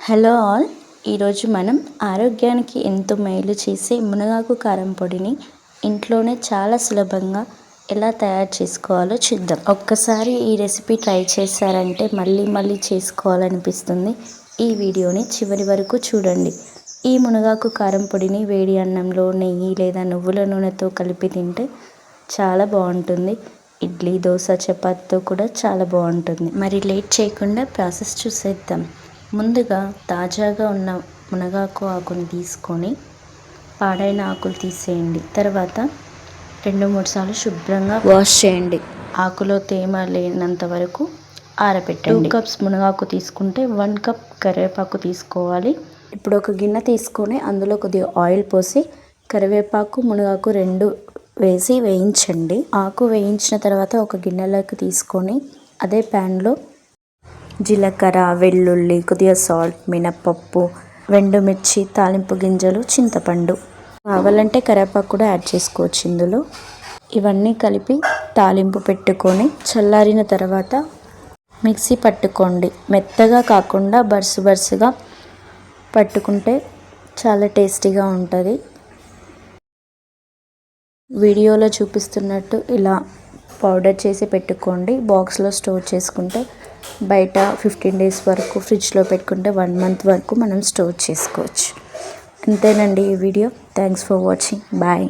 Hello all, ఈరోజు మనం ఆరోగ్యానికి ఎంతో మేలు చేసే మునగాకు కారం పొడిని ఇంట్లోనే చాలా సులభంగా ఎలా తయారు చేసుకోవాలో చూద్దాం. ఒక్కసారి ఈ రెసిపీ ట్రై చేశారంటే మళ్ళీ మళ్ళీ చేసుకోవాలనిపిస్తుంది. ఈ వీడియోని చివరి వరకు చూడండి. ఈ మునగాకు కారం పొడిని వేడి అన్నంలో నెయ్యి లేదా నువ్వుల నూనెతో కలిపి తింటే చాలా బాగుంటుంది. ఇడ్లీ, దోశ, చపాతీతో కూడా చాలా బాగుంటుంది. మరి లేట్ చేయకుండా ప్రాసెస్ చూసేద్దాం. ముందుగా తాజాగా ఉన్న మునగాకు ఆకుని తీసుకొని పాడైన ఆకులు తీసేయండి. తర్వాత 2-3 సార్లు శుభ్రంగా వాష్ చేయండి. ఆకులో తేమ లేనంత వరకు ఆరబెట్టండి. 2 కప్స్ మునగాకు తీసుకుంటే 1 కప్ కరివేపాకు తీసుకోవాలి. ఇప్పుడు ఒక గిన్నె తీసుకొని అందులో కొద్దిగా ఆయిల్ పోసి కరివేపాకు, మునగాకు 2 వేసి వేయించండి. ఆకు వేయించిన తర్వాత ఒక గిన్నెలోకి తీసుకొని అదే ప్యాన్లో జీలకర్ర, వెల్లుల్లి, కొద్దిగా సాల్ట్, మినపప్పు, ఎండుమిర్చి, తాలింపు గింజలు, చింతపండు, కావాలంటే కరివేపాకు కూడా యాడ్ చేసుకోవచ్చు ఇందులో. ఇవన్నీ కలిపి తాలింపు పెట్టుకొని చల్లారిన తర్వాత మిక్సీ పట్టుకోండి. మెత్తగా కాకుండా బరుసుగా పట్టుకుంటే చాలా టేస్టీగా ఉంటుంది. వీడియోలో చూపిస్తున్నట్టు ఇలా పౌడర్ చేసి పెట్టుకోండి. బాక్స్లో స్టోర్ చేసుకుంటే బయట 15 డేస్ వరకు, ఫ్రిడ్జ్లో పెట్టుకుంటే 1 మంత్ వరకు మనం స్టోర్ చేసుకోవచ్చు. అంతేనండి ఈ వీడియో. Thanks for watching. బాయ్.